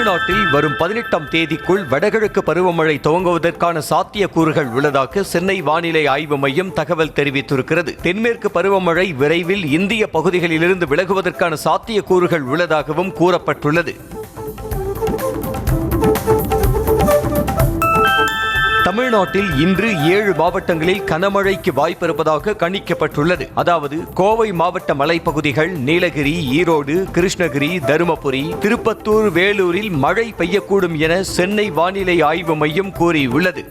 தமிழ்நாட்டில் வரும் 18ஆம் தேதிக்குள் வடகிழக்கு பருவமழை துவங்குவதற்கான சாத்தியக்கூறுகள் உள்ளதாக சென்னை வானிலை ஆய்வு மையம் தகவல் தெரிவித்திருக்கிறது. தென்மேற்கு பருவமழை விரைவில் இந்திய பகுதிகளிலிருந்து விலகுவதற்கான சாத்தியக்கூறுகள் உள்ளதாகவும் கூறப்பட்டுள்ளது. தமிழ்நாட்டில் இன்று 7 மாவட்டங்களில் கனமழைக்கு வாய்ப்பு இருப்பதாக கணிக்கப்பட்டுள்ளது. அதாவது கோவை மாவட்ட மலைப்பகுதிகள், நீலகிரி, ஈரோடு, கிருஷ்ணகிரி, தருமபுரி, திருப்பத்தூர், வேலூரில் மழை பெய்யக்கூடும் என சென்னை வானிலை ஆய்வு மையம் கூறியுள்ளது.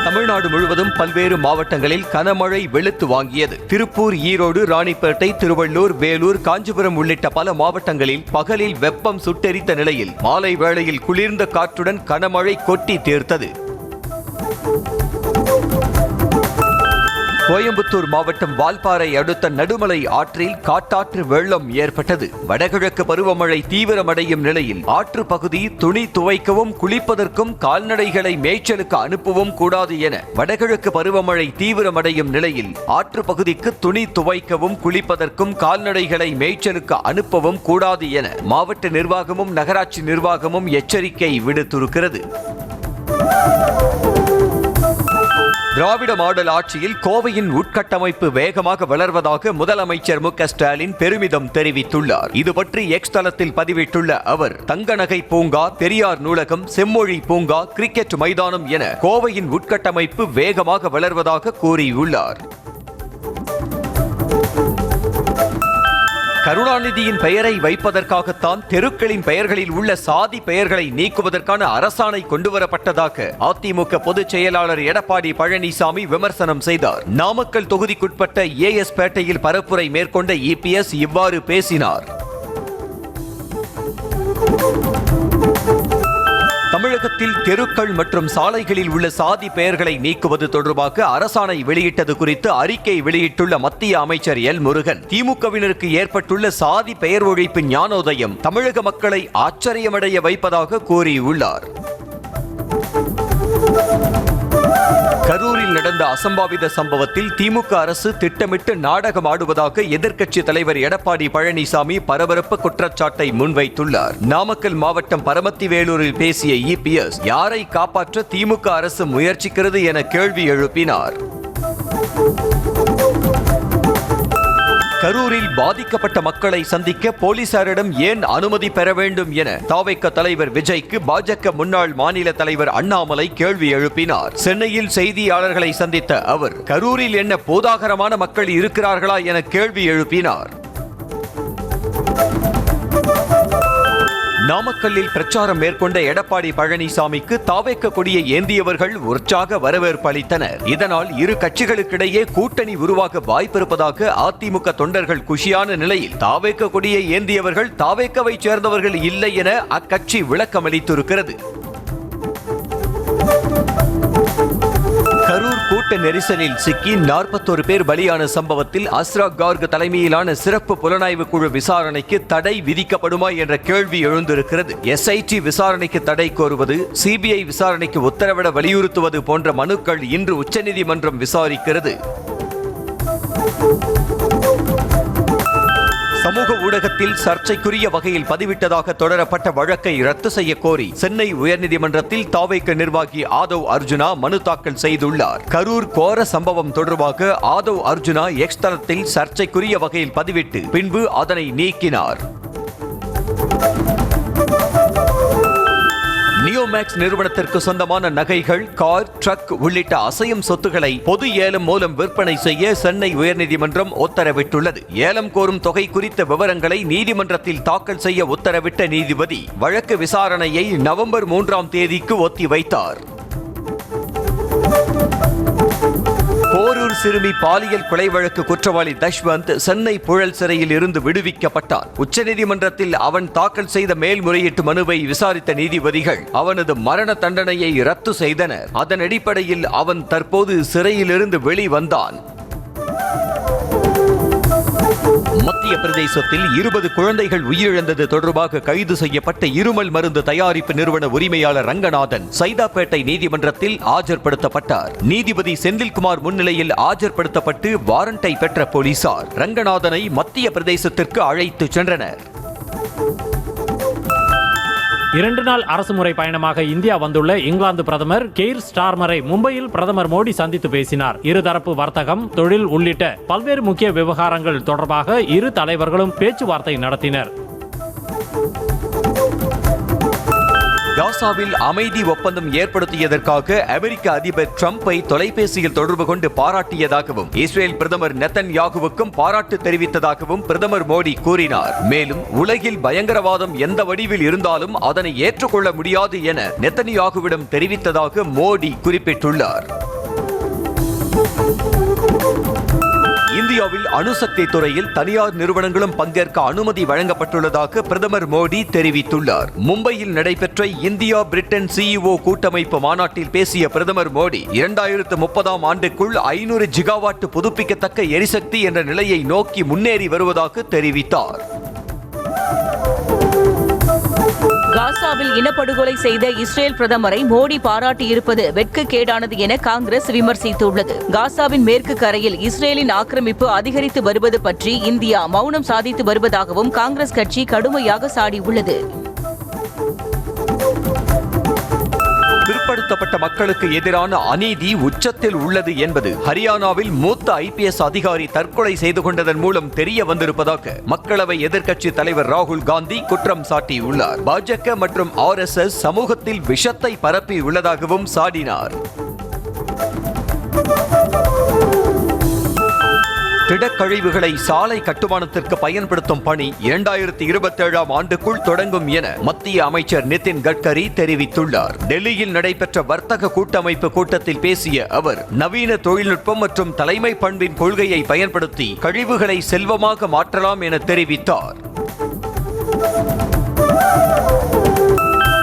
தமிழ்நாடு முழுவதும் பல்வேறு மாவட்டங்களில் கனமழை வெளுத்து வாங்கியது. திருப்பூர், ஈரோடு, ராணிப்பேட்டை, திருவள்ளூர், வேலூர், காஞ்சிபுரம் உள்ளிட்ட பல மாவட்டங்களில் பகலில் வெப்பம் சுட்டெரித்த நிலையில் மாலை வேளையில் குளிர்ந்த காற்றுடன் கனமழை கொட்டி தீர்த்தது. கோயம்புத்தூர் மாவட்டம் வால்பாறை அடுத்த நடுமலை ஆற்றில் காட்டாற்று வெள்ளம் ஏற்பட்டது. வடகிழக்கு பருவமழை தீவிரமடையும் நிலையில் ஆற்று பகுதி துணி துவைக்கவும் குளிப்பதற்கும் கால்நடைகளை மேய்ச்சலுக்கு அனுப்பவும் கூடாது என வடகிழக்கு பருவமழை தீவிரமடையும் நிலையில் ஆற்று பகுதிக்கு துணி துவைக்கவும் குளிப்பதற்கும் கால்நடைகளை மேய்ச்சலுக்கு அனுப்பவும் கூடாது என மாவட்ட நிர்வாகமும் நகராட்சி நிர்வாகமும் எச்சரிக்கை விடுத்திருக்கிறது. திராவிட மாடல் ஆட்சியில் கோவையின் உட்கட்டமைப்பு வேகமாக வளர்வதாக முதலமைச்சர் மு.க.ஸ்டாலின் பெருமிதம் தெரிவித்துள்ளார். இது பற்றி எக்ஸ் தளத்தில் பதிவிட்டுள்ள அவர், தங்க நகை பூங்கா, பெரியார் நூலகம், செம்மொழி பூங்கா, கிரிக்கெட் மைதானம் என கோவையின் உட்கட்டமைப்பு வேகமாக வளர்வதாக கூறியுள்ளார். கருணாநிதியின் பெயரை வைப்பதற்காகத்தான் தெருக்களின் பெயர்களில் உள்ள சாதி பெயர்களை நீக்குவதற்கான அரசாணை கொண்டுவரப்பட்டதாக அதிமுக பொதுச் செயலாளர் எடப்பாடி பழனிசாமி விமர்சனம் செய்தார். நாமக்கல் தொகுதிக்குட்பட்ட ஏஎஸ் பேட்டையில் பரப்புரை மேற்கொண்ட இபிஎஸ் இவ்வாறு பேசினார். தமிழகத்தில் தெருக்கள் மற்றும் சாலைகளில் உள்ள சாதி பெயர்களை நீக்குவது தொடர்பாக அரசாணை வெளியிட்டது குறித்து அறிக்கை வெளியிட்டுள்ள மத்திய அமைச்சர் எல் முருகன், திமுகவினருக்கு ஏற்பட்டுள்ள சாதி பெயர் ஒழிப்பு ஞானோதயம் தமிழக மக்களை ஆச்சரியமடைய வைப்பதாக கூறியுள்ளார். கரூரில் நடந்த அசம்பாவித சம்பவத்தில் திமுக அரசு திட்டமிட்டு நாடகம் ஆடுவதாக எதிர்க்கட்சி தலைவர் எடப்பாடி பழனிசாமி பரபரப்பு குற்றச்சாட்டை முன்வைத்துள்ளார். நாமக்கல் மாவட்டம் பரமத்திவேலூரில் பேசிய இபிஎஸ், யாரை காப்பாற்ற திமுக அரசு முயற்சிக்கிறது என கேள்வி எழுப்பினார். கரூரில் பாதிக்கப்பட்ட மக்களை சந்திக்க போலீசாரிடம் ஏன் அனுமதி பெற வேண்டும் என தவிக தலைவர் விஜய்க்கு பாஜக முன்னாள் மாநில தலைவர் அண்ணாமலை கேள்வி எழுப்பினார். சென்னையில் செய்தியாளர்களை சந்தித்த அவர், கரூரில் என்ன போதாகரமான மக்கள் இருக்கிறார்களா என கேள்வி எழுப்பினார். நாமக்கல்லில் பிரச்சாரம் மேற்கொண்ட எடப்பாடி பழனிசாமிக்கு தவிக கொடியை ஏந்தியவர்கள் உற்சாக வரவேற்பு அளித்தனர். இதனால் இரு கட்சிகளுக்கிடையே கூட்டணி உருவாக வாய்ப்பிருப்பதாக அதிமுக தொண்டர்கள் குஷியான நிலையில் தவிக கொடியை ஏந்தியவர்கள் தவிகவை சேர்ந்தவர்கள் இல்லை என அக்கட்சி விளக்கம் அளித்திருக்கிறது. கரூர் கூட்ட நெரிசலில் சிக்கி 41 பேர் பலியான சம்பவத்தில் அஸ்ரா கார்க் தலைமையிலான சிறப்பு புலனாய்வு குழு விசாரணைக்கு தடை விதிக்கப்படுமா என்ற கேள்வி எழுந்திருக்கிறது. எஸ்ஐடி விசாரணைக்கு தடை கோருவது, சிபிஐ விசாரணைக்கு உத்தரவிட வலியுறுத்துவது போன்ற மனுக்கள் இன்று உச்சநீதிமன்றம் விசாரிக்கிறது. சமூக ஊடகத்தில் சர்ச்சைக்குரிய வகையில் பதிவிட்டதாக தொடரப்பட்ட வழக்கை ரத்து செய்ய கோரி சென்னை உயர்நீதிமன்றத்தில் தவிக நிர்வாகி ஆதவ் அர்ஜுனா மனு தாக்கல் செய்துள்ளார். கரூர் கோர சம்பவம் தொடர்பாக ஆதவ் அர்ஜுனா எக்ஸ் தளத்தில் சர்ச்சைக்குரிய வகையில் பதிவிட்டு பின்பு அதனை நீக்கினார். நியோமேக்ஸ் நிறுவனத்திற்கு சொந்தமான நகைகள், கார், ட்ரக் உள்ளிட்ட அசையும் சொத்துக்களை பொது ஏலம் மூலம் விற்பனை செய்ய சென்னை உயர்நீதிமன்றம் உத்தரவிட்டுள்ளது. ஏலம் கோரும் தொகை குறித்த விவரங்களை நீதிமன்றத்தில் தாக்கல் செய்ய உத்தரவிட்ட நீதிபதி வழக்கு விசாரணையை நவம்பர் 3ஆம் தேதிக்கு ஒத்திவைத்தார். போரூர் சிறுமி பாலியல் கொலை வழக்கு குற்றவாளி தஷ்வந்த் சென்னை புழல் சிறையில் இருந்து விடுவிக்கப்பட்டார். உச்சநீதிமன்றத்தில் அவன் தாக்கல் செய்த மேல்முறையீட்டு மனுவை விசாரித்த நீதிபதிகள் அவனது மரண தண்டனையை ரத்து செய்தனர். அதன் அடிப்படையில் அவன் தற்போது சிறையிலிருந்து வெளிவந்தான். மத்திய பிரதேசத்தில் 20 குழந்தைகள் உயிரிழந்தது தொடர்பாக கைது செய்யப்பட்ட இருமல் மருந்து தயாரிப்பு நிறுவன உரிமையாளர் ரங்கநாதன் சைதாப்பேட்டை நீதிமன்றத்தில் ஆஜர்படுத்தப்பட்டார். நீதிபதி செந்தில்குமார் முன்னிலையில் ஆஜர்படுத்தப்பட்டு வாரண்டை பெற்ற போலீசார் ரங்கநாதனை மத்திய பிரதேசத்திற்கு அழைத்து சென்றனர். 2 நாள் அரசுமுறை பயணமாக இந்தியா வந்துள்ள இங்கிலாந்து பிரதமர் கெய்ர் ஸ்டார்மரை மும்பையில் பிரதமர் மோடி சந்தித்து பேசினார். இருதரப்பு வர்த்தகம், தொழில் உள்ளிட்ட பல்வேறு முக்கிய விவகாரங்கள் தொடர்பாக இரு தலைவர்களும் பேச்சுவார்த்தை நடத்தினர். காசாவில் அமைதி ஒப்பந்தம் ஏற்படுத்தியதற்காக அமெரிக்க அதிபர் டிரம்பை தொலைபேசியில் தொடர்பு கொண்டு பாராட்டியதாகவும் இஸ்ரேல் பிரதமர் நெத்தன்யாகுவுக்கும் பாராட்டு தெரிவித்ததாகவும் பிரதமர் மோடி கூறினார். மேலும் உலகில் பயங்கரவாதம் எந்த வடிவில் இருந்தாலும் அதனை ஏற்றுக்கொள்ள முடியாது என நெத்தன்யாகுவிடம் தெரிவித்ததாக மோடி குறிப்பிட்டுள்ளார். இந்தியாவில் அணுசக்தி துறையில் தனியார் நிறுவனங்களும் பங்கேற்க அனுமதி வழங்கப்பட்டுள்ளதாக பிரதமர் மோடி தெரிவித்துள்ளார். மும்பையில் நடைபெற்ற இந்தியா பிரிட்டன் CEO கூட்டமைப்பு மாநாட்டில் பேசிய பிரதமர் மோடி 2030ஆம் ஆண்டுக்குள் 500 ஜிகாவாட் புதுப்பிக்கத்தக்க எரிசக்தி என்ற நிலையை நோக்கி முன்னேறி வருவதாக தெரிவித்தார். காசாவில் இனப்படுகொலை செய்த இஸ்ரேல் பிரதமரை மோடி பாராட்டியிருப்பது வெட்கக்கேடானது என காங்கிரஸ் விமர்சித்துள்ளது. காசாவின் மேற்கு கரையில் இஸ்ரேலின் ஆக்கிரமிப்பு அதிகரித்து வருவது பற்றி இந்தியா மௌனம் சாதித்து வருவதாகவும் காங்கிரஸ் கட்சி கடுமையாக சாடியுள்ளது. பிற்படுத்தப்பட்ட மக்களுக்கு எதிரான அநீதி உச்சத்தில் உள்ளது என்பது ஹரியானாவில் மூத்த IPS அதிகாரி தற்கொலை செய்து கொண்டதன் மூலம் தெரிய வந்திருப்பதாக மக்களவை எதிர்க்கட்சி தலைவர் ராகுல் காந்தி குற்றம் சாட்டியுள்ளார். பாஜக மற்றும் RSS சமூகத்தில் விஷத்தை பரப்பி உள்ளதாகவும் சாடினார். திடக்கழிவுகளை சாலை கட்டுமானத்திற்கு பயன்படுத்தும் பணி 2027ஆம் ஆண்டுக்குள் தொடங்கும் என மத்திய அமைச்சர் நிதின் கட்கரி தெரிவித்துள்ளார். டெல்லியில் நடைபெற்ற வர்த்தக கூட்டமைப்பு கூட்டத்தில் பேசிய அவர் நவீன தொழில்நுட்பம் மற்றும் தலைமை பண்பின் கொள்கையை பயன்படுத்தி கழிவுகளை செல்வமாக மாற்றலாம் என தெரிவித்தார்.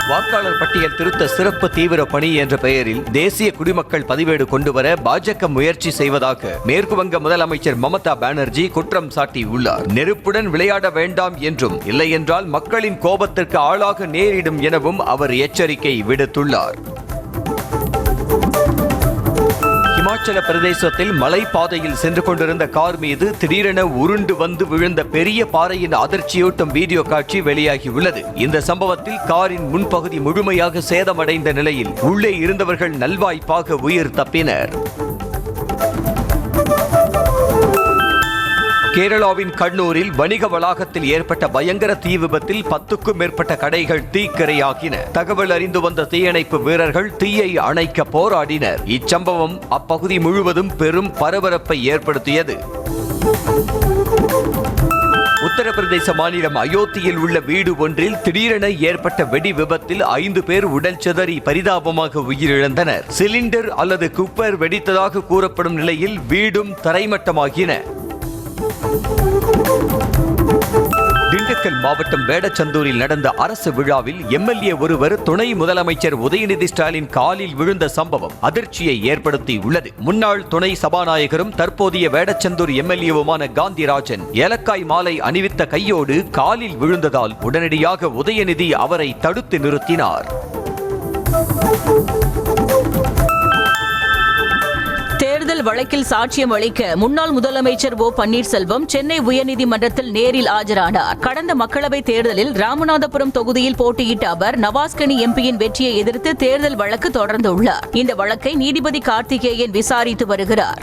வாக்காளர் பட்டியல் திருத்த சிறப்பு தீவிர பணி என்ற பெயரில் தேசிய குடிமக்கள் பதிவேடு கொண்டுவர பாஜக முயற்சி செய்வதாக மேற்குவங்க முதலமைச்சர் மமதா பானர்ஜி குற்றம் சாட்டியுள்ளார். நெருப்புடன் விளையாட வேண்டாம் என்றும் இல்லையென்றால் மக்களின் கோபத்திற்கு ஆளாக நேரிடும் எனவும் அவர் எச்சரிக்கை விடுத்துள்ளார். இமாச்சல பிரதேசத்தில் மலைப்பாதையில் சென்று கொண்டிருந்த கார் மீது திடீரென உருண்டு வந்து விழுந்த பெரிய பாறையின் அதிர்ச்சியூட்டும் வீடியோ காட்சி வெளியாகியுள்ளது. இந்த சம்பவத்தில் காரின் முன்பகுதி முழுமையாக சேதமடைந்த நிலையில் உள்ளே இருந்தவர்கள் நல்வாய்ப்பாக உயிர் தப்பினர். கேரளாவின் கண்ணூரில் வணிக வளாகத்தில் ஏற்பட்ட பயங்கர தீ விபத்தில் 10க்கும் மேற்பட்ட கடைகள் தீக்கிரையாகின. தகவல் அறிந்து வந்த தீயணைப்பு வீரர்கள் தீயை அணைக்க போராடினர். இச்சம்பவம் அப்பகுதி முழுவதும் பெரும் பரபரப்பை ஏற்படுத்தியது. உத்தரப்பிரதேச மாநிலம் அயோத்தியில் உள்ள வீடு ஒன்றில் திடீரென ஏற்பட்ட வெடி விபத்தில் 5 பேர் உடல் சிதறி பரிதாபமாக உயிரிழந்தனர். சிலிண்டர் அல்லது குப்பர் வெடித்ததாக கூறப்படும் நிலையில் வீடும் தரைமட்டமாகின. திண்டுக்கல் மாவட்டம் வேடச்சந்தூரில் நடந்த அரசு விழாவில் MLA ஒருவர் துணை முதலமைச்சர் உதயநிதி ஸ்டாலின் காலில் விழுந்த சம்பவம் அதிர்ச்சியை ஏற்படுத்தியுள்ளது. முன்னாள் துணை சபாநாயகரும் தற்போதைய வேடச்சந்தூர் MLAவுமான காந்திராஜன் ஏலக்காய் மாலை அணிவித்த கையோடு காலில் விழுந்ததால் உடனடியாக உதயநிதி அவரை தடுத்து நிறுத்தினார். தேர்தல் வழக்கில் சாட்சியம் அளிக்க முன்னாள் முதலமைச்சர் O பன்னீர்செல்வம் சென்னை உயர்நீதிமன்றத்தில் நேரில் ஆஜரானார். கடந்த மக்களவைத் தேர்தலில் ராமநாதபுரம் தொகுதியில் போட்டியிட்ட அவர் நவாஸ்கனி MP-யின் வெற்றியை எதிர்த்து தேர்தல் வழக்கு தொடர்ந்துள்ளார். இந்த வழக்கை நீதிபதி கார்த்திகேயன் விசாரித்து வருகிறார்.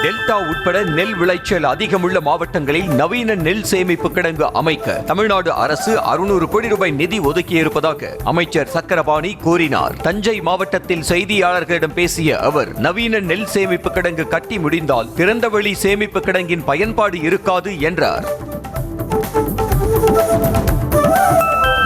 டெல்டா உட்பட நெல் விளைச்சல் அதிகமுள்ள மாவட்டங்களில் நவீன நெல் சேமிப்பு கிடங்கு அமைக்க தமிழ்நாடு அரசு 600 கோடி ரூபாய் நிதி ஒதுக்கியிருப்பதாக அமைச்சர் சக்கரபாணி கூறினார். தஞ்சை மாவட்டத்தில் செய்தியாளர்களிடம் பேசிய அவர் நவீன நெல் சேமிப்பு கிடங்கு கட்டி முடிந்தால் திறந்தவெளி சேமிப்பு கிடங்கின் பயன்பாடு இருக்காது என்றார்.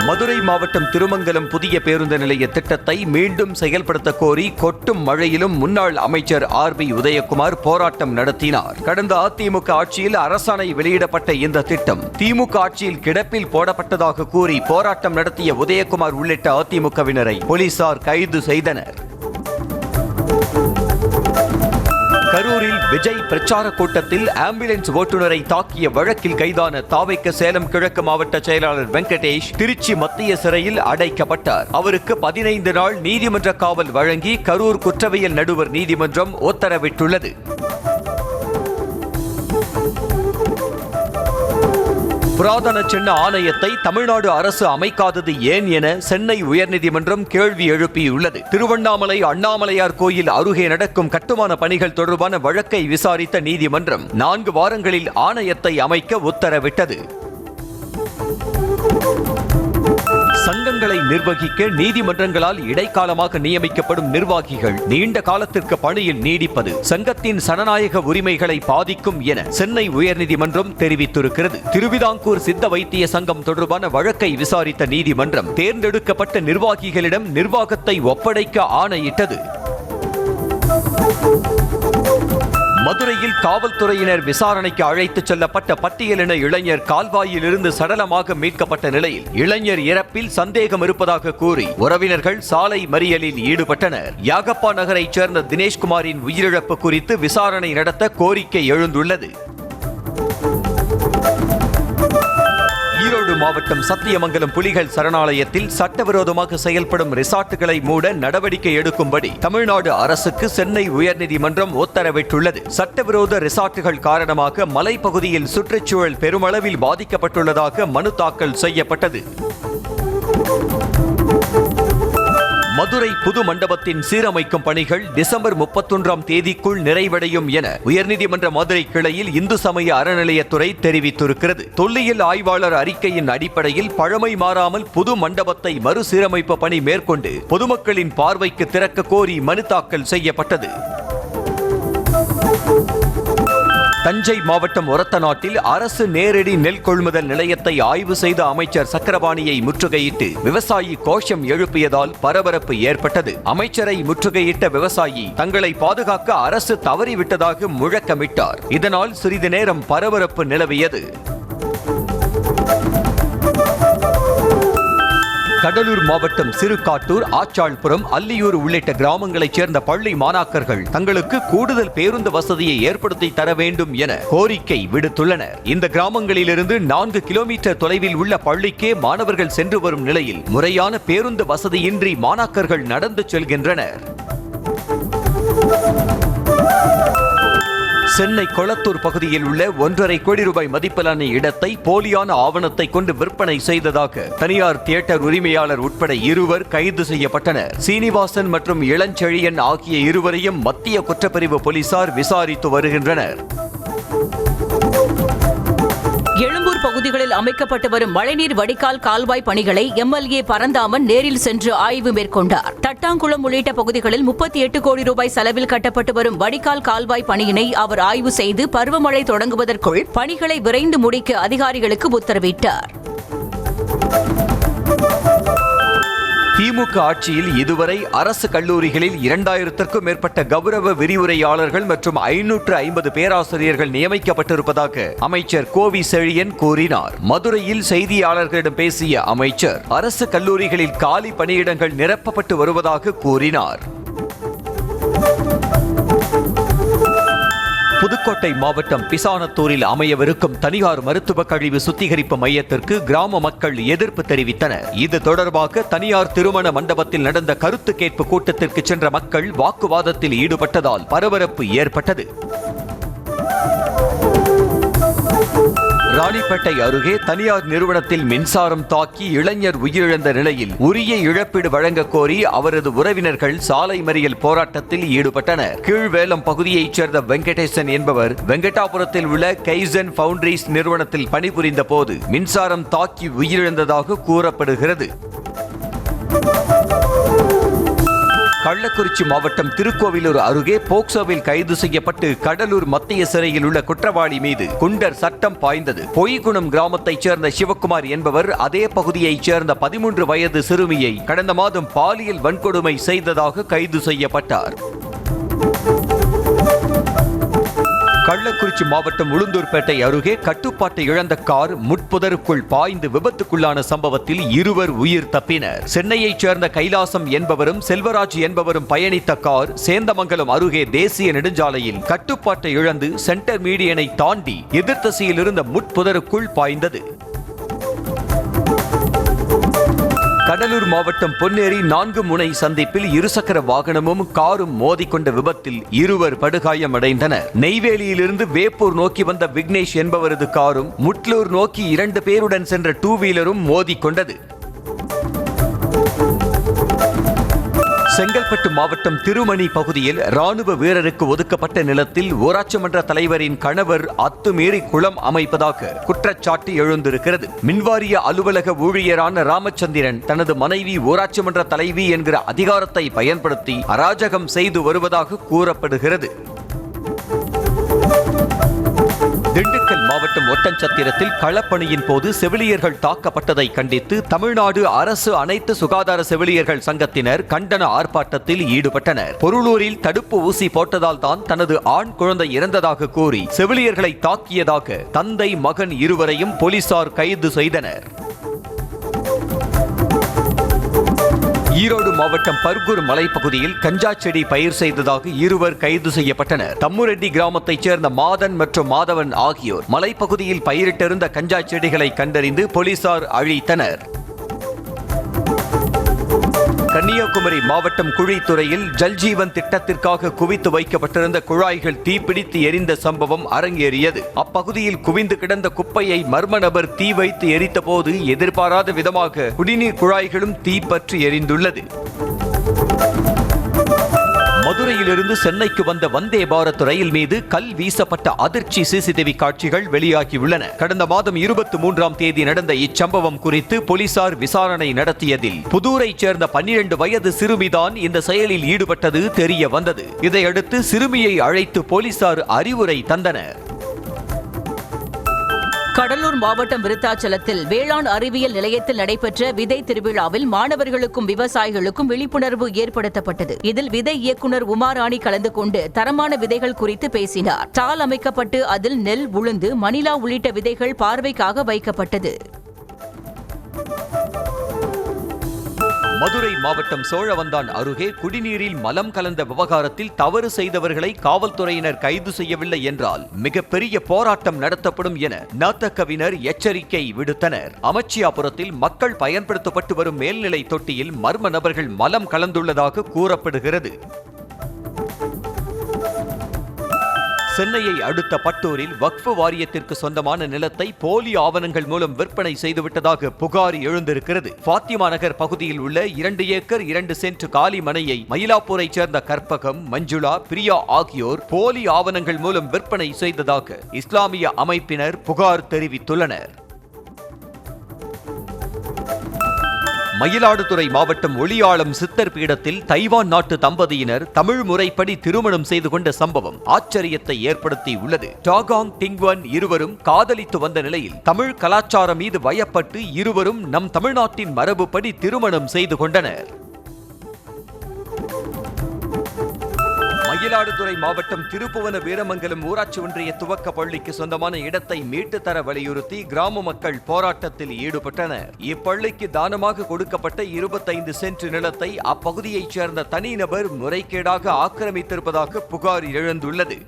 மதுரை மாவட்டம் திருமங்கலம் புதிய பேருந்து நிலைய திட்டத்தை மீண்டும் செயல்படுத்த கோரி கொட்டும் மழையிலும் முன்னாள் அமைச்சர் RB உதயகுமார் போராட்டம் நடத்தினார். கடந்த அதிமுக ஆட்சியில் அரசாணை வெளியிடப்பட்ட இந்த திட்டம் திமுக ஆட்சியில் கிடப்பில் போடப்பட்டதாக கூறி போராட்டம் நடத்திய உதயகுமார் உள்ளிட்ட அதிமுகவினரை போலீசார் கைது செய்தனர். கரூரில் விஜய் பிரச்சார கூட்டத்தில் ஆம்புலன்ஸ் ஓட்டுநரை தாக்கிய வழக்கில் கைதான தாவைக்க சேலம் கிழக்கு மாவட்ட செயலாளர் வெங்கடேஷ் திருச்சி மத்திய சிறையில் அடைக்கப்பட்டார். அவருக்கு 15 நாள் நீதிமன்ற காவல் வழங்கி கரூர் குற்றவியல் நடுவர் நீதிமன்றம் உத்தரவிட்டுள்ளது. புராதன சின்ன ஆணையத்தை தமிழ்நாடு அரசு அமைக்காதது ஏன் என சென்னை உயர்நீதிமன்றம் கேள்வி எழுப்பியுள்ளது. திருவண்ணாமலை அண்ணாமலையார் கோயில் அருகே நடக்கும் கட்டுமான பணிகள் தொடர்பான வழக்கை விசாரித்த நீதிமன்றம் 4 வாரங்களில் ஆணையத்தை அமைக்க உத்தரவிட்டது. சங்கங்களை நிர்வகிக்க நீதிமன்றங்களால் இடைக்காலமாக நியமிக்கப்படும் நிர்வாகிகள் நீண்ட காலத்திற்கு பணியில் நீடிப்பது சங்கத்தின் சனநாயக உரிமைகளை பாதிக்கும் என சென்னை உயர்நீதிமன்றம் தெரிவித்திருக்கிறது. திருவிதாங்கூர் சித்த வைத்திய சங்கம் தொடர்பான வழக்கை விசாரித்த நீதிமன்றம் தேர்ந்தெடுக்கப்பட்ட நிர்வாகிகளிடம் நிர்வாகத்தை ஒப்படைக்க ஆணையிட்டது. மதுரையில் காவல்துறையினர் விசாரணைக்கு அழைத்துச் செல்லப்பட்ட பட்டியலின இளைஞர் கால்வாயில் இருந்து சடலமாக மீட்கப்பட்ட நிலையில் இளைஞர் இறப்பில் சந்தேகம் இருப்பதாக கூறி உறவினர்கள் சாலை மறியலில் ஈடுபட்டனர். யாகப்பா நகரைச் சேர்ந்த தினேஷ்குமாரின் உயிரிழப்பு குறித்து விசாரணை நடத்த கோரிக்கை எழுந்துள்ளது. ஈரோடு மாவட்டம் சத்தியமங்கலம் புலிகள் சரணாலயத்தில் சட்டவிரோதமாக செயல்படும் ரிசார்ட்டுகளை மூட நடவடிக்கை எடுக்கும்படி தமிழ்நாடு அரசுக்கு சென்னை உயர்நீதிமன்றம் உத்தரவிட்டுள்ளது. சட்டவிரோத ரிசார்ட்டுகள் காரணமாக மலைப்பகுதியில் சுற்றுச்சூழல் பெருமளவில் பாதிக்கப்பட்டுள்ளதாக மனு தாக்கல் செய்யப்பட்டது. மதுரை புது மண்டபத்தின் சீரமைக்கும் பணிகள் டிசம்பர் 31ஆம் தேதிக்குள் நிறைவடையும் என உயர்நீதிமன்ற மதுரை கிளையில் இந்து சமய அறநிலையத்துறை தெரிவித்திருக்கிறது. தொல்லியல் ஆய்வாளர் அறிக்கையின் அடிப்படையில் பழமை மாறாமல் புது மண்டபத்தை மறுசீரமைப்பு பணி மேற்கொண்டு பொதுமக்களின் பார்வைக்கு திறக்க கோரி மனு தாக்கல் செய்யப்பட்டது. தஞ்சை மாவட்டம் ஒரத்தநாட்டில் அரசு நேரடி நெல் கொள்முதல் நிலையத்தை ஆய்வு செய்த அமைச்சர் சக்கரபாணியை முற்றுகையிட்டு விவசாயி கோஷம் எழுப்பியதால் பரபரப்பு ஏற்பட்டது. அமைச்சரை முற்றுகையிட்ட விவசாயி தங்களை பாதுகாக்க அரசு தவறிவிட்டதாக முழக்கமிட்டார். இதனால் சிறிது நேரம் பரபரப்பு நிலவியது. கடலூர் மாவட்டம் சிறுகாட்டூர், ஆச்சாள்புரம், அல்லியூர் உள்ளிட்ட கிராமங்களைச் சேர்ந்த பள்ளி மாணாக்கர்கள் தங்களுக்கு கூடுதல் பேருந்து வசதியை ஏற்படுத்தி தர வேண்டும் என கோரிக்கை விடுத்துள்ளனர். இந்த கிராமங்களிலிருந்து 4 கிலோமீட்டர் தொலைவில் உள்ள பள்ளிக்கே மாணவர்கள் சென்று வரும் நிலையில் முறையான பேருந்து வசதியின்றி மாணாக்கர்கள் நடந்து செல்கின்றனர். சென்னை கொளத்தூர் பகுதியில் உள்ள 1.5 கோடி ரூபாய் மதிப்பிலான இடத்தை போலியான ஆவணத்தை கொண்டு விற்பனை செய்ததாக தனியார் தியேட்டர் உரிமையாளர் உட்பட 2 கைது செய்யப்பட்டனர். சீனிவாசன் மற்றும் இளஞ்செழியன் ஆகிய 2 மத்திய குற்றப்பிரிவு போலீசார் விசாரித்து வருகின்றனர். எழும்பூர் பகுதிகளில் அமைக்கப்பட்டு வரும் மழைநீர் வடிகால் கால்வாய் பணிகளை எம்எல்ஏ பரந்தாமன் நேரில் சென்று ஆய்வு மேற்கொண்டார். தட்டாங்குளம் உள்ளிட்ட பகுதிகளில் 38 கோடி ரூபாய் செலவில் கட்டப்பட்டு வரும் வடிகால் கால்வாய் பணியினை அவர் ஆய்வு செய்து பருவமழை தொடங்குவதற்குள் பணிகளை விரைந்து முடிக்க அதிகாரிகளுக்கு உத்தரவிட்டார். திமுக ஆட்சியில் இதுவரை அரசு கல்லூரிகளில் 2000க்கும் மேற்பட்ட கௌரவ விரிவுரையாளர்கள் மற்றும் 550 பேராசிரியர்கள் நியமிக்கப்பட்டிருப்பதாக அமைச்சர் கோவி செழியன் கூறினார். மதுரையில் செய்தியாளர்களிடம் பேசிய அமைச்சர் அரசு கல்லூரிகளில் காலி பணியிடங்கள் நிரப்பப்பட்டு வருவதாக கூறினார். புதுக்கோட்டை மாவட்டம் பிசானத்தூரில் அமையவிருக்கும் தனியார் மருத்துவ கழிவு சுத்திகரிப்பு மையத்திற்கு கிராம மக்கள் எதிர்ப்பு தெரிவித்தனர். இது தொடர்பாக தனியார் திருமண மண்டபத்தில் நடந்த கருத்து கேட்பு கூட்டத்திற்கு சென்ற மக்கள் வாக்குவாதத்தில் ஈடுபட்டதால் பரபரப்பு ஏற்பட்டது. ராணிப்பேட்டை அருகே தனியார் நிறுவனத்தில் மின்சாரம் தாக்கி இளைஞர் உயிரிழந்த நிலையில் உரிய இழப்பீடு வழங்க கோரி அவரது உறவினர்கள் சாலை மறியல் போராட்டத்தில் ஈடுபட்டனர். கீழ்வேலம் பகுதியைச் சேர்ந்த வெங்கடேசன் என்பவர் வெங்கடாபுரத்தில் உள்ள கைசன் பவுண்டரிஸ் நிறுவனத்தில் பணிபுரிந்த போது மின்சாரம் தாக்கி உயிரிழந்ததாக கூறப்படுகிறது. கள்ளக்குறிச்சி மாவட்டம் திருக்கோவிலூர் அருகே போக்சோவில் கைது செய்யப்பட்டு கடலூர் மத்திய சிறையில் உள்ள குற்றவாளி மீது குண்டர் சட்டம் பாய்ந்தது. பொய்குணம் கிராமத்தைச் சேர்ந்த சிவக்குமார் என்பவர் அதே பகுதியைச் சேர்ந்த 13 வயது சிறுமியை கடந்த மாதம் பாலியல் வன்கொடுமை செய்ததாக கைது செய்யப்பட்டார். கள்ளக்குறிச்சி மாவட்டம் உளுந்தூர்பேட்டை அருகே கட்டுப்பாட்டை இழந்த கார் முட்புதருக்குள் பாய்ந்து விபத்துக்குள்ளான சம்பவத்தில் 2 உயிர் தப்பினர். சென்னையைச் சேர்ந்த கைலாசம் என்பவரும் செல்வராஜ் என்பவரும் பயணித்த கார் சேந்தமங்கலம் அருகே தேசிய நெடுஞ்சாலையில் கட்டுப்பாட்டை இழந்து சென்டர் மீடியனை தாண்டி எதிர்த்திசையில் இருந்த முட்புதருக்குள் பாய்ந்தது. கடலூர் மாவட்டம் பொன்னேரி 4 முனை சந்திப்பில் இருசக்கர வாகனமும் காரும் மோதிக்கொண்ட விபத்தில் 2 படுகாயமடைந்தனர். நெய்வேலியிலிருந்து வேப்பூர் நோக்கி வந்த விக்னேஷ் என்பவரது காரும் முட்லூர் நோக்கி 2 பேருடன் சென்ற 2 வீலரும் மோதிக்கொண்டது. செங்கல்பட்டு மாவட்டம் திருமணி பகுதியில் ராணுவ வீரருக்கு ஒதுக்கப்பட்ட நிலத்தில் ஊராட்சி மன்ற தலைவரின் கணவர் அத்துமீறி குளம் அமைப்பதாக குற்றச்சாட்டு எழுந்திருக்கிறது. மின்வாரிய அலுவலக ஊழியரான ராமச்சந்திரன் தனது மனைவி ஊராட்சி மன்ற தலைவி என்கிற அதிகாரத்தை பயன்படுத்தி அராஜகம் செய்து வருவதாக கூறப்படுகிறது. திண்டுக்கல் மாவட்டம் ஒட்டன்சத்திரத்தில் களப்பணியின் போது செவிலியர்கள் தாக்கப்பட்டதை கண்டித்து தமிழ்நாடு அரசு அனைத்து சுகாதார செவிலியர்கள் சங்கத்தினர் கண்டன ஆர்ப்பாட்டத்தில் ஈடுபட்டனர். பொருளூரில் தடுப்பு ஊசி போட்டதால் தான் தனது ஆண் குழந்தை இறந்ததாக கூறி செவிலியர்களை தாக்கியதாக தந்தை மகன் இருவரையும் போலீசார் கைது செய்தனர். ஈரோடு மாவட்டம் பர்கூர் மலைப்பகுதியில் கஞ்சா செடி பயிர் செய்ததாக 2 கைது செய்யப்பட்டனர். தம்முரெட்டி கிராமத்தைச் சேர்ந்த மாதன் மற்றும் மாதவன் ஆகியோர் மலைப்பகுதியில் பயிரிட்டிருந்த கஞ்சா செடிகளை கண்டறிந்து போலீசார் அழித்தனர். கன்னியாகுமரி மாவட்டம் குழித்துறையில் ஜல்ஜீவன் திட்டத்திற்காக குவித்து வைக்கப்பட்டிருந்த குழாய்கள் தீப்பிடித்து எரிந்த சம்பவம் அரங்கேறியது. அப்பகுதியில் குவிந்து கிடந்த குப்பையை மர்ம நபர் தீ வைத்து எரித்த போது எதிர்பாராத விதமாக குடிநீர் குழாய்களும் தீப்பற்றி எரிந்துள்ளது. மதுரையிலிருந்து சென்னைக்கு வந்த வந்தே பாரத் ரயில் மீது கல் வீசப்பட்ட அதிர்ச்சி சிசிடிவி காட்சிகள் வெளியாகியுள்ளன. கடந்த மாதம் 23ஆம் தேதி நடந்த இச்சம்பவம் குறித்து போலீசார் விசாரணை நடத்தியதில் புதூரைச் சேர்ந்த 12 வயது சிறுமிதான் இந்த செயலில் ஈடுபட்டது தெரிய வந்தது. இதையடுத்து சிறுமியை அழைத்து போலீசார் அறிவுரை தந்தனர். கடலூர் மாவட்டம் விருத்தாச்சலத்தில் வேளாண் அறிவியல் நிலையத்தில் நடைபெற்ற விதை திருவிழாவில் மாணவர்களுக்கும் விவசாயிகளுக்கும் விழிப்புணர்வு ஏற்படுத்தப்பட்டது. இதில் விதை இயக்குநர் உமாராணி கலந்து கொண்டு தரமான விதைகள் குறித்து பேசினார். ஸ்டால் அமைக்கப்பட்டு அதில் நெல், உளுந்து, மணிலா உள்ளிட்ட விதைகள் பார்வைக்காக வைக்கப்பட்டது. மதுரை மாவட்டம் சோழவந்தான் அருகே குடிநீரில் மலம் கலந்த விவகாரத்தில் தவறு செய்தவர்களை காவல்துறையினர் கைது செய்யவில்லை என்றால் மிகப்பெரிய போராட்டம் நடத்தப்படும் என நத்தகவினர் எச்சரிக்கை விடுத்தனர். அமைச்சியாபுரத்தில் மக்கள் பயன்படுத்தப்பட்டு வரும் மேல்நிலை தொட்டியில் மர்ம நபர்கள் மலம் கலந்துள்ளதாக கூறப்படுகிறது. சென்னையை அடுத்த பட்டூரில் வக்ஃப் வாரியத்திற்கு சொந்தமான நிலத்தை போலி ஆவணங்கள் மூலம் விற்பனை செய்துவிட்டதாக புகார் எழுந்திருக்கிறது. பாத்திமா நகர் பகுதியில் உள்ள 2 ஏக்கர் 2 சென்ட் காலி மனையை மயிலாப்பூரைச் சேர்ந்த கற்பகம், மஞ்சுளா, பிரியா ஆகியோர் போலி ஆவணங்கள் மூலம் விற்பனை செய்ததாக இஸ்லாமிய அமைப்பினர் புகார் தெரிவித்துள்ளனர். மயிலாடுதுறை மாவட்டம் ஒளியாளம் சித்தர் பீடத்தில் தைவான் நாட்டு தம்பதியினர் தமிழ் முறைப்படி திருமணம் செய்து கொண்ட சம்பவம் ஆச்சரியத்தை ஏற்படுத்தியுள்ளது. டாகாங் டிங்வன் இருவரும் காதலித்து வந்த நிலையில் தமிழ் கலாச்சாரம் மீது வயப்பட்டு இருவரும் நம் தமிழ்நாட்டின் மரபுப்படி திருமணம் செய்து கொண்டனர். மயிலாடுதுறை மாவட்டம் திருப்புவன வீரமங்கலம் ஊராட்சி ஒன்றிய துவக்க பள்ளிக்கு சொந்தமான இடத்தை மீட்டு தர வலியுறுத்தி கிராம மக்கள் போராட்டத்தில் ஈடுபட்டனர். இப்பள்ளிக்கு தானமாக கொடுக்கப்பட்ட 25 சென்ட் நிலத்தை அப்பகுதியைச் சேர்ந்த தனிநபர் முறைகேடாக ஆக்கிரமித்திருப்பதாக புகார் எழுந்துள்ளது.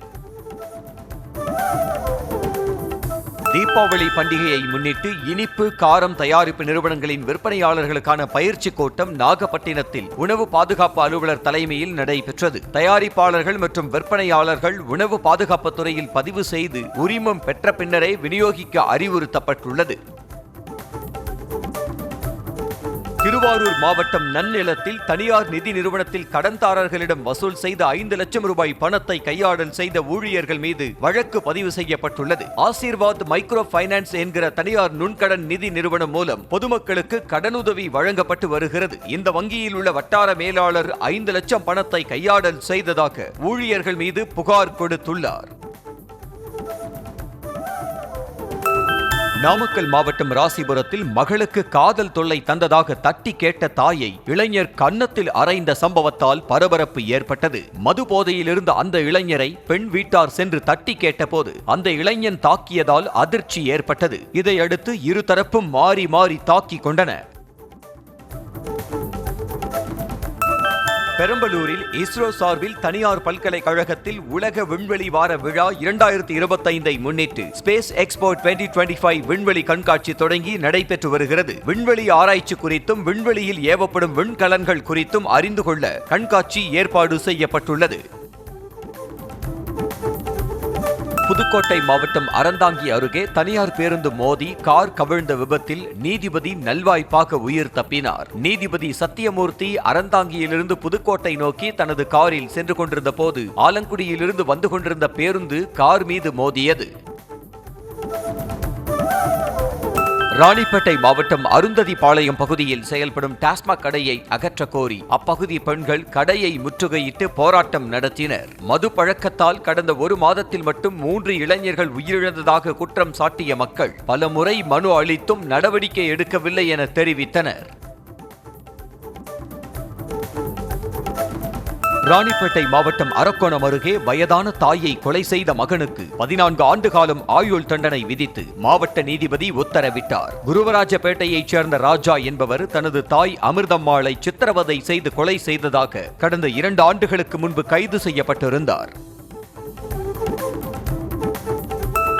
தீபாவளி பண்டிகையை முன்னிட்டு இனிப்பு, காரம் தயாரிப்பு நிறுவனங்களின் விற்பனையாளர்களுக்கான பயிற்சி கூட்டம் நாகப்பட்டினத்தில் உணவு பாதுகாப்பு அலுவலர் தலைமையில் நடைபெற்றது. தயாரிப்பாளர்கள் மற்றும் விற்பனையாளர்கள் உணவு பாதுகாப்பு துறையில் பதிவு செய்து உரிமம் பெற்ற பின்னரே விநியோகிக்க அறிவுறுத்தப்பட்டுள்ளது. திருவாரூர் மாவட்டம் நன்னிலத்தில் தனியார் நிதி நிறுவனத்தில் கடன்தாரர்களிடம் வசூல் செய்த 5 லட்சம் ரூபாய் பணத்தை கையாடல் செய்த ஊழியர்கள் மீது வழக்கு பதிவு செய்யப்பட்டுள்ளது. ஆசீர்வாத் மைக்ரோ பைனான்ஸ் என்கிற தனியார் நுண்கடன் நிதி நிறுவனம் மூலம் பொதுமக்களுக்கு கடனுதவி வழங்கப்பட்டு வருகிறது. இந்த வங்கியில் உள்ள வட்டார மேலாளர் 5 லட்சம் பணத்தை கையாடல் செய்ததாக ஊழியர்கள் மீது புகார் கொடுத்துள்ளார். நாமக்கல் மாவட்டம் ராசிபுரத்தில் மகளுக்கு காதல் தொல்லை தந்ததாக தட்டி கேட்ட தாயை இளைஞர் கன்னத்தில் அறைந்த சம்பவத்தால் பரபரப்பு ஏற்பட்டது. மது போதையில் இருந்த அந்த இளைஞரை பெண் வீட்டார் சென்று தட்டி கேட்டபோது அந்த இளைஞன் தாக்கியதால் அதிர்ச்சி ஏற்பட்டது. இதையடுத்து இருதரப்பும் மாறி மாறி தாக்கிக் கொண்டன. பெரம்பலூரில் இஸ்ரோ சார்பில் தனியார் பல்கலைக்கழகத்தில் உலக விண்வெளி வார விழா 2025 முன்னிட்டு ஸ்பேஸ் எக்ஸ்போ 2025 விண்வெளி கண்காட்சி தொடங்கி நடைபெற்று வருகிறது. விண்வெளி ஆராய்ச்சி குறித்தும் விண்வெளியில் ஏவப்படும் விண்கலன்கள் குறித்தும் அறிந்து கொள்ள கண்காட்சி ஏற்பாடு செய்யப்பட்டுள்ளது. புதுக்கோட்டை மாவட்டம் அறந்தாங்கி அருகே தனியார் பேருந்து மோதி கார் கவிழ்ந்த விபத்தில் நீதிபதி நல்வாய்ப்பாக உயிர் தப்பினார். நீதிபதி சத்தியமூர்த்தி அறந்தாங்கியிலிருந்து புதுக்கோட்டை நோக்கி தனது காரில் சென்று கொண்டிருந்த போது ஆலங்குடியிலிருந்து வந்து கொண்டிருந்த பேருந்து கார் மீது மோதியது. ராணிப்பேட்டை மாவட்டம் அருந்ததிபாளையம் பகுதியில் செயல்படும் டாஸ்மாக் கடையை அகற்ற கோரி அப்பகுதி பெண்கள் கடையை முற்றுகையிட்டு போராட்டம் நடத்தினர். மது பழக்கத்தால் கடந்த ஒரு மாதத்தில் மட்டும் 3 இளைஞர்கள் உயிரிழந்ததாக குற்றம் சாட்டிய மக்கள் பல முறை மனு அளித்தும் நடவடிக்கை எடுக்கவில்லை என தெரிவித்தனர். ராணிப்பேட்டை மாவட்டம் அரக்கோணம் அருகே வயதான தாயை கொலை செய்த மகனுக்கு 14 ஆண்டு காலம் ஆயுள் தண்டனை விதித்து மாவட்ட நீதிபதி உத்தரவிட்டார். குருவராஜபேட்டையைச் சேர்ந்த ராஜா என்பவர் தனது தாய் அமிர்தம்மாளை சித்திரவதை செய்து கொலை செய்ததாக கடந்த 2 ஆண்டுகளுக்கு முன்பு கைது செய்யப்பட்டிருந்தார்.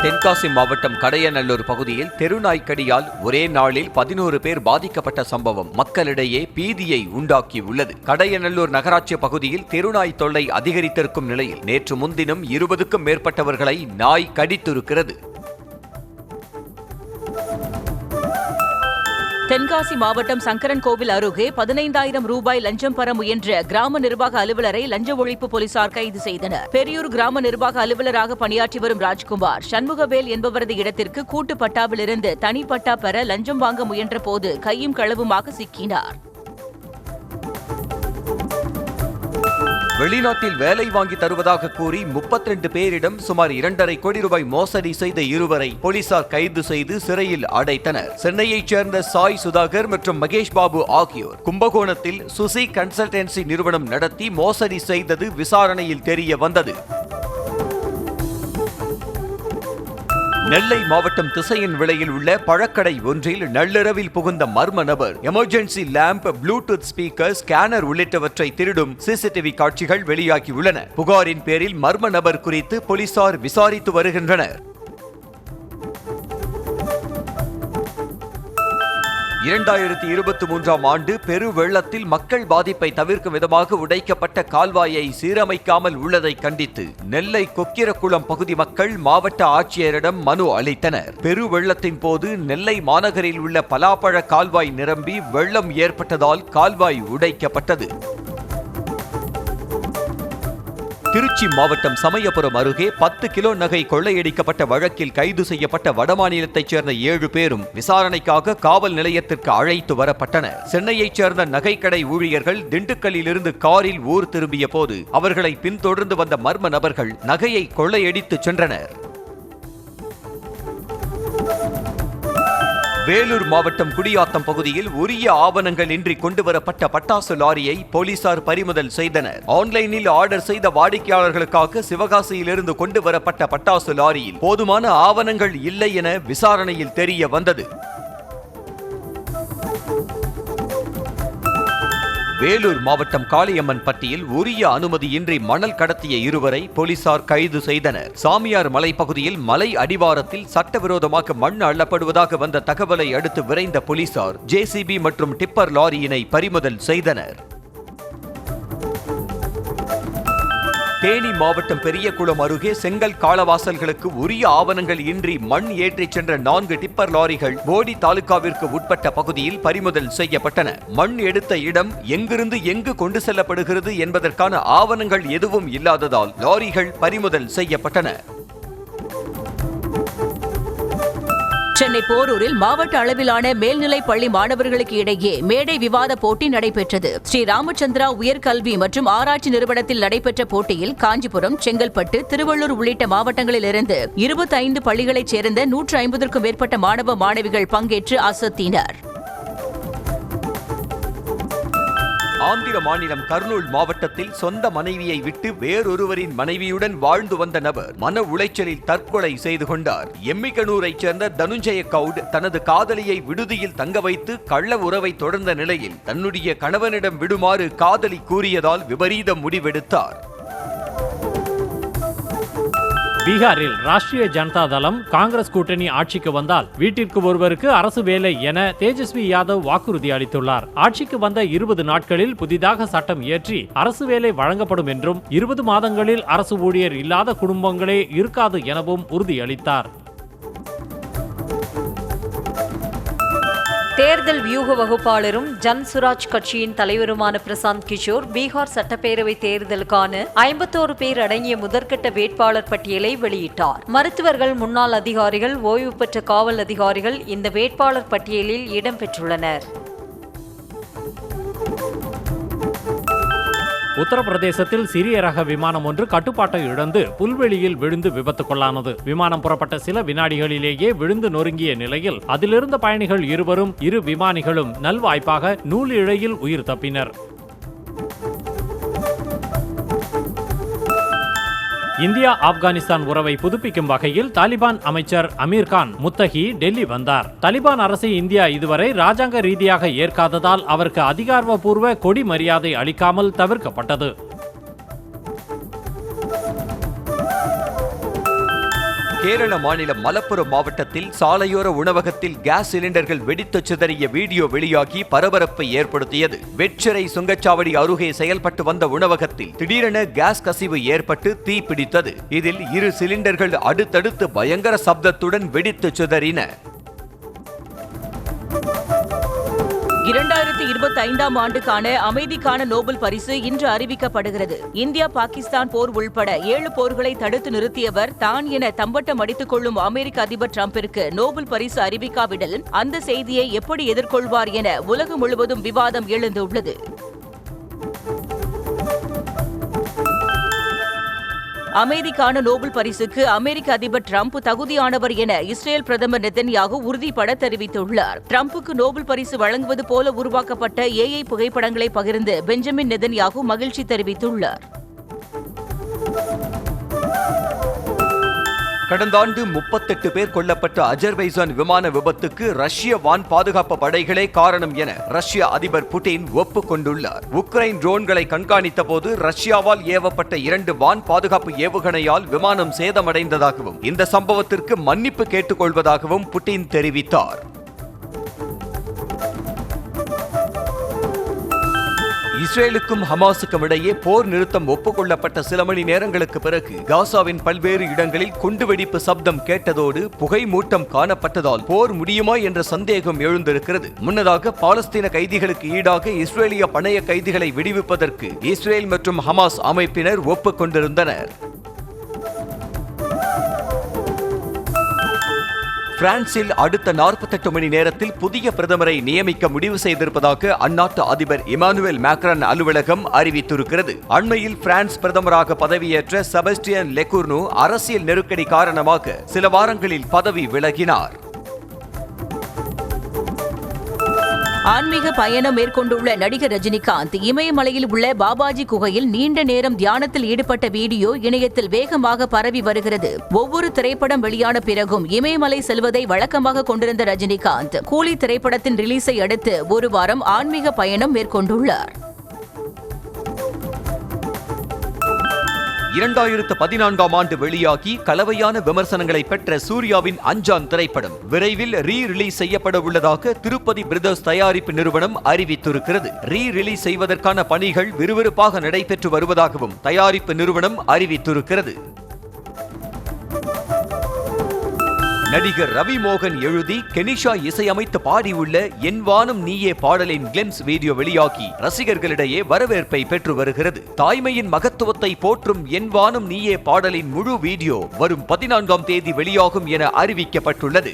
தென்காசி மாவட்டம் கடையநல்லூர் பகுதியில் தெருநாய்க்கடியால் ஒரே நாளில் 11 பேர் பாதிக்கப்பட்ட சம்பவம் மக்களிடையே பீதியை உண்டாக்கியுள்ளது. கடையநல்லூர் நகராட்சி பகுதியில் தெருநாய் தொல்லை அதிகரித்திருக்கும் நிலையில் நேற்று முன்தினம் 20க்கும் மேற்பட்டவர்களை நாய் கடித்திருக்கிறது. தென்காசி மாவட்டம் சங்கரன் கோவில் அருகே 15,000 ரூபாய் லஞ்சம் பெற முயன்ற கிராம நிர்வாக அலுவலரை லஞ்ச ஒழிப்பு போலீசார் கைது செய்தனர். பெரியூர் கிராம நிர்வாக அலுவலராக பணியாற்றி வரும் ராஜ்குமார் சண்முகவேல் என்பவரது இடத்திற்கு கூட்டு பட்டாவிலிருந்து தனி பட்டா பெற லஞ்சம் வாங்க முயன்ற போது கையும் களவுமாக சிக்கினார். வெளிநாட்டில் வேலை வாங்கி தருவதாக கூறி 32 பேரிடம் சுமார் 2.5 கோடி ரூபாய் மோசடி செய்த இருவரை போலீசார் கைது செய்து சிறையில் அடைத்தனர். சென்னையைச் சேர்ந்த சாய் சுதாகர் மற்றும் மகேஷ் பாபு ஆகியோர் கும்பகோணத்தில் சுசி கன்சல்டன்சி நிறுவனம் நடத்தி மோசடி செய்தது விசாரணையில் தெரிய வந்தது. நெல்லை மாவட்டம் திசையன் விளையில் உள்ள பழக்கடை ஒன்றில் நள்ளிரவில் புகுந்த மர்ம நபர் emergency lamp, Bluetooth speaker, scanner உள்ளிட்டவற்றை திருடும் சிசிடிவி காட்சிகள் வெளியாகியுள்ளன. புகாரின் பேரில் மர்ம நபர் குறித்து போலீசார் விசாரித்து வருகின்றனர். 2023ஆம் ஆண்டு பெரு வெள்ளத்தில் மக்கள் பாதிப்பை தவிர்க்கும் விதமாக உடைக்கப்பட்ட கால்வாயை சீரமைக்காமல் உள்ளதை கண்டித்து நெல்லை கொக்கிரக்குளம் பகுதி மக்கள் மாவட்ட ஆட்சியரிடம் மனு அளித்தனர். பெரு வெள்ளத்தின் போது நெல்லை மாநகரில் உள்ள பலாப்பழ கால்வாய் நிரம்பி வெள்ளம் ஏற்பட்டதால் கால்வாய் உடைக்கப்பட்டது. திருச்சி மாவட்டம் சமயபுரம் அருகே 10 கிலோ நகை கொள்ளையடிக்கப்பட்ட வழக்கில் கைது செய்யப்பட்ட வடமாநிலத்தைச் சேர்ந்த 7 பேரும் விசாரணைக்காக காவல் நிலையத்திற்கு அழைத்து வரப்பட்டனர். சென்னையைச் சேர்ந்த நகைக்கடை ஊழியர்கள் திண்டுக்கல்லிலிருந்து காரில் ஊர் திரும்பிய போது அவர்களை பின்தொடர்ந்து வந்த மர்ம நபர்கள் நகையை கொள்ளையடித்து சென்றனர். வேலூர் மாவட்டம் குடியாத்தம் பகுதியில் உரிய ஆவணங்கள் இன்றி கொண்டுவரப்பட்ட பட்டாசு லாரியை போலீசார் பறிமுதல் செய்தனர். ஆன்லைனில் ஆர்டர் செய்த வாடிக்கையாளர்களுக்காக சிவகாசியிலிருந்து கொண்டு வரப்பட்ட பட்டாசு லாரியில் போதுமான ஆவணங்கள் இல்லை என விசாரணையில் தெரிய வந்தது. வேலூர் மாவட்டம் காளியம்மன் பட்டியில் உரிய அனுமதியின்றி மணல் கடத்திய இருவரை போலீசார் கைது செய்தனர். சாமியார் மலை பகுதியில் மலை அடிவாரத்தில் சட்டவிரோதமாக மண் அள்ளப்படுவதாக வந்த தகவலை அடுத்து விரைந்த போலீசார் ஜேசிபி மற்றும் டிப்பர் லாரியினை பறிமுதல் செய்தனர். தேனி மாவட்டம் பெரியகுளம் அருகே செங்கல் காலவாசல்களுக்கு உரிய ஆவணங்கள் இன்றி மண் ஏற்றிச் சென்ற 4 டிப்பர் லாரிகள் போடி தாலுகாவிற்கு உட்பட்ட பகுதியில் பறிமுதல் செய்யப்பட்டன. மண் எடுத்த இடம் எங்கிருந்து எங்கு கொண்டு செல்லப்படுகிறது என்பதற்கான ஆவணங்கள் எதுவும் இல்லாததால் லாரிகள் பறிமுதல் செய்யப்பட்டன. சென்னை போரூரில் மாவட்ட அளவிலான மேல்நிலை பள்ளி மாணவர்களுக்கு இடையே மேடை விவாத போட்டி நடைபெற்றது. ஸ்ரீ ராமச்சந்திரா உயர்கல்வி மற்றும் ஆராய்ச்சி நிறுவனத்தில் நடைபெற்ற போட்டியில் காஞ்சிபுரம், செங்கல்பட்டு, திருவள்ளூர் உள்ளிட்ட மாவட்டங்களிலிருந்து 25 பள்ளிகளைச் சேர்ந்த 150க்கும் மேற்பட்ட மாணவ மாணவிகள் பங்கேற்று அசத்தினர். ஆந்திர மாநிலம் கர்னூல் மாவட்டத்தில் சொந்த மனைவியை விட்டு வேறொருவரின் மனைவியுடன் வாழ்ந்து வந்த நபர் மன உளைச்சலில் தற்கொலை செய்து கொண்டார். எம்மிகனூரைச் சேர்ந்த தனுஞ்சய கவுட் தனது காதலியை விடுதியில் தங்க வைத்து கள்ள உறவை தொடர்ந்த நிலையில் தன்னுடைய கணவனிடம் விடுமாறு காதலி கூறியதால் விபரீத முடிவெடுத்தார். பீகாரில் ராஷ்டிரிய ஜனதா தளம் காங்கிரஸ் கூட்டணி ஆட்சிக்கு வந்தால் வீட்டிற்கு ஒருவருக்கு அரசு வேலை என தேஜஸ்வி யாதவ் வாக்குறுதி அளித்துள்ளார். ஆட்சிக்கு வந்த 20 நாட்களில் புதிதாக சட்டம் இயற்றி அரசு வேலை வழங்கப்படும் என்றும் 20 மாதங்களில் அரசு ஊழியர் இல்லாத குடும்பங்களே இருக்காது எனவும் உறுதியளித்தார். தேர்தல் வியூக வகுப்பாளரும் ஜன்சுராஜ் கட்சியின் தலைவருமான பிரசாந்த் கிஷோர் பீகார் சட்டப்பேரவை தேர்தலுக்கான 51 பேர் அடங்கிய முதற்கட்ட வேட்பாளர் பட்டியலை வெளியிட்டார். மருத்துவர்கள், முன்னாள் அதிகாரிகள், ஓய்வு பெற்ற காவல் அதிகாரிகள் இந்த வேட்பாளர் பட்டியலில் இடம்பெற்றுள்ளனர். உத்தரப்பிரதேசத்தில் சிறிய ரக விமானம் ஒன்று கட்டுப்பாட்டை இழந்து புல்வெளியில் விழுந்து விபத்துக்குள்ளானது. விமானம் புறப்பட்ட சில வினாடிகளிலேயே விழுந்து நொறுங்கிய நிலையில் அதிலிருந்த பயணிகள் இருவரும், 2 விமானிகளும் நல்வாய்ப்பாக நூல் இழையில் உயிர் தப்பினர். இந்தியா ஆப்கானிஸ்தான் உறவை புதுப்பிக்கும் வகையில் தாலிபான் அமைச்சர் அமீர் கான் முத்தகி டெல்லி வந்தார். தாலிபான் அரசை இந்தியா இதுவரை ராஜாங்க ரீதியாக ஏற்காததால் அவருக்கு அதிகாரப்பூர்வ கொடி மரியாதை அளிக்காமல் தவிர்க்கப்பட்டது. கேரள மாநிலம் மலப்புரம் மாவட்டத்தில் சாலையோர உணவகத்தில் கேஸ் சிலிண்டர்கள் வெடித்து சிதறிய வீடியோ வெளியாகி பரபரப்பை ஏற்படுத்தியது. வெற்றிரை சுங்கச்சாவடி அருகே செயல்பட்டு வந்த உணவகத்தில் திடீரென கேஸ் கசிவு ஏற்பட்டு தீ பிடித்தது. இதில் 2 சிலிண்டர்கள் அடுத்தடுத்து பயங்கர சப்தத்துடன் வெடித்து சிதறின. 2025ஆம் ஆண்டுக்கான அமைதிக்கான நோபல் பரிசு இன்று அறிவிக்கப்படுகிறது. இந்தியா, பாகிஸ்தான் போர் உள்பட 7 போர்களை தடுத்து நிறுத்தியவர் தான் என தம்பட்டம் அடித்துக் கொள்ளும் அமெரிக்க அதிபர் டிரம்பிற்கு நோபல் பரிசு அறிவிக்காவிடில் அந்த செய்தியை எப்படி எதிர்கொள்வார் என உலகம் முழுவதும் விவாதம் எழுந்துள்ளது. அமைதிக்கான நோபல் பரிசுக்கு அமெரிக்க அதிபர் டிரம்ப் தகுதியானவர் என இஸ்ரேல் பிரதமர் நெதன்யாகு உறுதிபட தெரிவித்துள்ளார். டிரம்புக்கு நோபல் பரிசு வழங்குவது போல உருவாக்கப்பட்ட AI புகைப்படங்களை பகிர்ந்து பெஞ்சமின் நெதன்யாகு மகிழ்ச்சி தெரிவித்துள்ளார். கடந்த ஆண்டு 38 பேர் கொல்லப்பட்ட அஜர்பைஜான் விமான விபத்துக்கு ரஷ்ய வான் பாதுகாப்பு படைகளே காரணம் என ரஷ்ய அதிபர் புட்டின் ஒப்புக்கொண்டுள்ளார். உக்ரைன் ட்ரோன்களை கண்காணித்த போது ரஷ்யாவால் ஏவப்பட்ட 2 வான் பாதுகாப்பு ஏவுகணையால் விமானம் சேதமடைந்ததாகவும் இந்த சம்பவத்திற்கு மன்னிப்பு கேட்டுக்கொள்வதாகவும் புட்டின் தெரிவித்தார். இஸ்ரேலுக்கும் ஹமாஸுக்கும் இடையே போர் நிறுத்தம் ஒப்புக்கொள்ளப்பட்ட சில மணி நேரங்களுக்கு பிறகு காசாவின் பல்வேறு இடங்களில் குண்டுவெடிப்பு சப்தம் கேட்டதோடு புகை மூட்டம் காணப்பட்டதால் போர் முடியுமா என்ற சந்தேகம் எழுந்திருக்கிறது. முன்னதாக பாலஸ்தீன கைதிகளுக்கு ஈடாக இஸ்ரேலிய பணைய கைதிகளை விடுவிப்பதற்கு இஸ்ரேல் மற்றும் ஹமாஸ் அமைப்பினர் ஒப்புக்கொண்டிருந்தனர். பிரான்சில் அடுத்த 48 மணி நேரத்தில் புதிய பிரதமரை நியமிக்க முடிவு செய்திருப்பதாக அந்நாட்டு அதிபர் இமானுவேல் மேக்ரான் அலுவலகம் அறிவித்திருக்கிறது. அண்மையில் பிரான்ஸ் பிரதமராக பதவியேற்ற செபஸ்டியன் லெகூர்னு அரசியல் நெருக்கடி காரணமாக சில வாரங்களில் பதவி விலகினார். ஆன்மீக பயணம் மேற்கொண்டுள்ள நடிகர் ரஜினிகாந்த் இமயமலையில் உள்ள பாபாஜி குகையில் நீண்ட நேரம் தியானத்தில் ஈடுபட்ட வீடியோ இணையத்தில் வேகமாக பரவி வருகிறது. ஒவ்வொரு திரைப்படம் வெளியான பிறகும் இமயமலை செல்வதை வழக்கமாக கொண்டிருந்த ரஜினிகாந்த் கூலி திரைப்படத்தின் ரிலீஸை அடுத்து ஒரு வாரம் ஆன்மீக பயணம் மேற்கொண்டுள்ளார். 2014ஆம் ஆண்டு வெளியாகி கலவையான விமர்சனங்களை பெற்ற சூர்யாவின் அஞ்சான் திரைப்படம் விரைவில் ரீ-ரிலீஸ் செய்யப்பட உள்ளதாக திருப்பதி பிரதர்ஸ் தயாரிப்பு நிறுவனம் அறிவித்திருக்கிறது. ரீ-ரிலீஸ் செய்வதற்கான பணிகள் விறுவிறுப்பாக நடைபெற்று வருவதாகவும் தயாரிப்பு நிறுவனம் அறிவித்திருக்கிறது. நடிகர் ரவி மோகன் எழுதி கெனிஷா இசையமைத்து பாடியுள்ள என் வானம் நீயே பாடலின் கிளிம்ஸ் வீடியோ வெளியாகி ரசிகர்களிடையே வரவேற்பை பெற்று வருகிறது. தாய்மையின் மகத்துவத்தை போற்றும் என் வானம் நீயே பாடலின் முழு வீடியோ வரும் 14ஆம் தேதி வெளியாகும் என அறிவிக்கப்பட்டுள்ளது.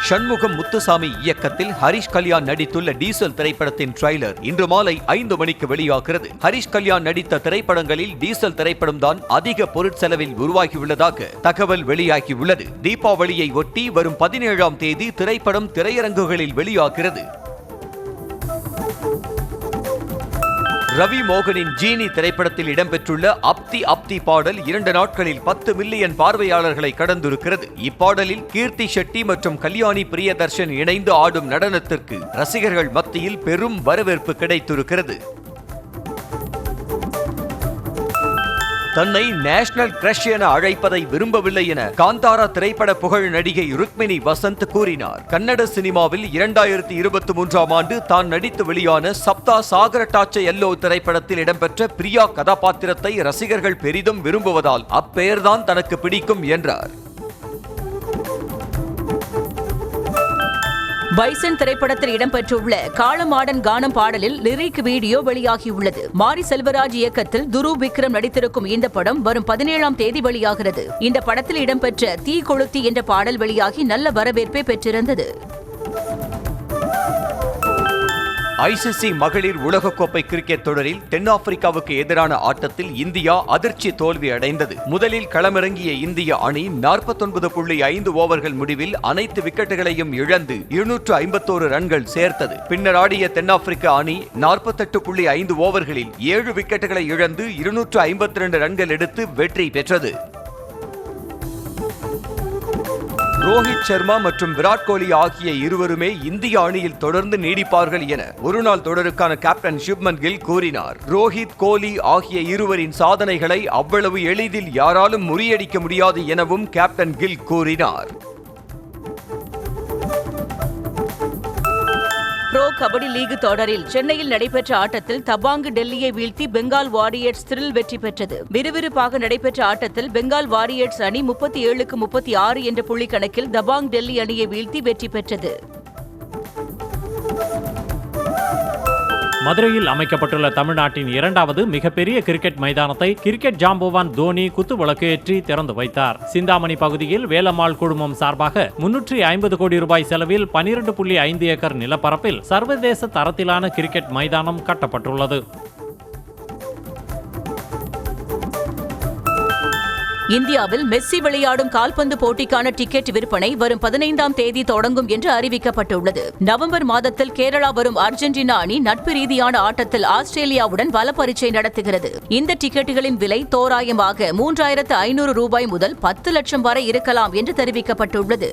சண்முகம் முத்துசாமி இயக்கத்தில் ஹரிஷ் கல்யாண் நடித்துள்ள டீசல் திரைப்படத்தின் ட்ரைலர் இன்று மாலை 5 மணிக்கு வெளியாகிறது. ஹரிஷ் கல்யாண் நடித்த திரைப்படங்களில் டீசல் திரைப்படம் தான் அதிக பொருட்செலவில் உருவாகியுள்ளதாக தகவல் வெளியாகியுள்ளது. தீபாவளியை ஒட்டி வரும் 17ஆம் தேதி திரைப்படம் திரையரங்குகளில் வெளியாகிறது. ரவி மோகனின் ஜீனி திரைப்படத்தில் இடம்பெற்றுள்ள அப்தி அப்தி பாடல் 2 நாட்களில் 10 மில்லியன் பார்வையாளர்களை கடந்திருக்கிறது. இப்பாடலில் கீர்த்தி ஷெட்டி மற்றும் கல்யாணி பிரியதர்ஷன் இணைந்து ஆடும் நடனத்திற்கு ரசிகர்கள் மத்தியில் பெரும் வரவேற்பு கிடைத்திருக்கிறது. தன்னை நேஷனல் கிரஷ் என அழைப்பதை விரும்பவில்லை என காந்தாரா திரைப்பட புகழ் நடிகை ருக்மிணி வசந்த் கூறினார். கன்னட சினிமாவில் 2023ஆம் ஆண்டு தான் நடித்து வெளியான சப்தா சாகரட்டாச்ச எல்லோ திரைப்படத்தில் இடம்பெற்ற பிரியா கதாபாத்திரத்தை ரசிகர்கள் பெரிதும் விரும்புவதால் அப்பெயர்தான் தனக்கு பிடிக்கும் என்றார். பைசன் திரைப்படத்தில் இடம்பெற்றுள்ள காளமாடன் கானம் பாடலில் லிரிக் வீடியோ வெளியாகியுள்ளது. மாரி செல்வராஜ் இயக்கத்தில் துரு விக்ரம் நடித்திருக்கும் இந்த படம் வரும் 17ஆம் தேதி வெளியாகிறது. இந்த படத்தில் இடம்பெற்ற தீ கொளுத்தி என்ற பாடல் வெளியாகி நல்ல வரவேற்பை பெற்றிருந்தது. ஐசிசி மகளிர் உலகக்கோப்பை கிரிக்கெட் தொடரில் தென்னாப்பிரிக்காவுக்கு எதிரான ஆட்டத்தில் இந்தியா அதிர்ச்சி தோல்வி அடைந்தது. முதலில் களமிறங்கிய இந்திய அணி 49.5 ஓவர்கள் முடிவில் அனைத்து விக்கெட்டுகளையும் இழந்து 251 ரன்கள் சேர்த்தது. பின்னர் ஆடிய தென்னாப்பிரிக்க அணி 48.5 ஓவர்களில் 7 விக்கெட்டுகளை இழந்து 252 ரன்கள் எடுத்து வெற்றி பெற்றது. ரோஹித் சர்மா மற்றும் விராட் கோலி ஆகிய இருவருமே இந்திய அணியில் தொடர்ந்து நீடிப்பார்கள் என ஒருநாள் தொடருக்கான கேப்டன் சுப்மன் கில் கூறினார். ரோஹித், கோலி ஆகிய இருவரின் சாதனைகளை அவ்வளவு எளிதில் யாராலும் முறியடிக்க முடியாது எனவும் கேப்டன் கில் கூறினார். ப்ரோ கபடி லீக் தொடரில் சென்னையில் நடைபெற்ற ஆட்டத்தில் தபாங்கு டெல்லியை வீழ்த்தி பெங்கால் வாரியர்ஸ் த்ரில் வெற்றி பெற்றது. விறுவிறுப்பாக நடைபெற்ற ஆட்டத்தில் பெங்கால் வாரியர்ஸ் அணி 37-36 என்ற புள்ளி கணக்கில் தபாங் டெல்லி அணியை வீழ்த்தி வெற்றி பெற்றது. மதுரையில் அமைக்கப்பட்டுள்ள தமிழ்நாட்டின் 2வது மிகப்பெரிய கிரிக்கெட் மைதானத்தை கிரிக்கெட் ஜாம்பவான் தோனி குத்துவிளக்கு ஏற்றி திறந்து வைத்தார். சிந்தாமணி பகுதியில் வேலம்மாள் குழுமம் சார்பாக 350 கோடி ரூபாய் செலவில் 12.5 ஏக்கர் நிலப்பரப்பில் சர்வதேச தரத்திலான கிரிக்கெட் மைதானம் கட்டப்பட்டுள்ளது. இந்தியாவில் மெஸ்ஸி விளையாடும் கால்பந்து போட்டிக்கான டிக்கெட் விற்பனை வரும் 15ஆம் தேதி தொடங்கும் என்று அறிவிக்கப்பட்டுள்ளது. நவம்பர் மாதத்தில் கேரளா வரும் அர்ஜென்டினா அணி நட்பு ரீதியான ஆட்டத்தில் ஆஸ்திரேலியாவுடன் பல பரீட்சை நடத்துகிறது. இந்த டிக்கெட்டுகளின் விலை தோராயமாக 3,500 ரூபாய் முதல் 10 லட்சம் வரை இருக்கலாம் என்று தெரிவிக்கப்பட்டுள்ளது.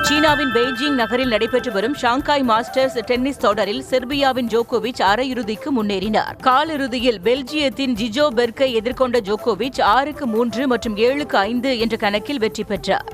சீனாவின் பெய்ஜிங் நகரில் நடைபெற்று வரும் ஷாங்காய் மாஸ்டர்ஸ் டென்னிஸ் தொடரில் செர்பியாவின் ஜோகோவிச் அரையிறுதிக்கு முன்னேறினார். காலிறுதியில் பெல்ஜியத்தின் ஜிஜோ பெர்க்கை எதிர்கொண்ட ஜோகோவிச் 6-3 மற்றும் 7-5 என்ற கணக்கில் வெற்றி பெற்றார்.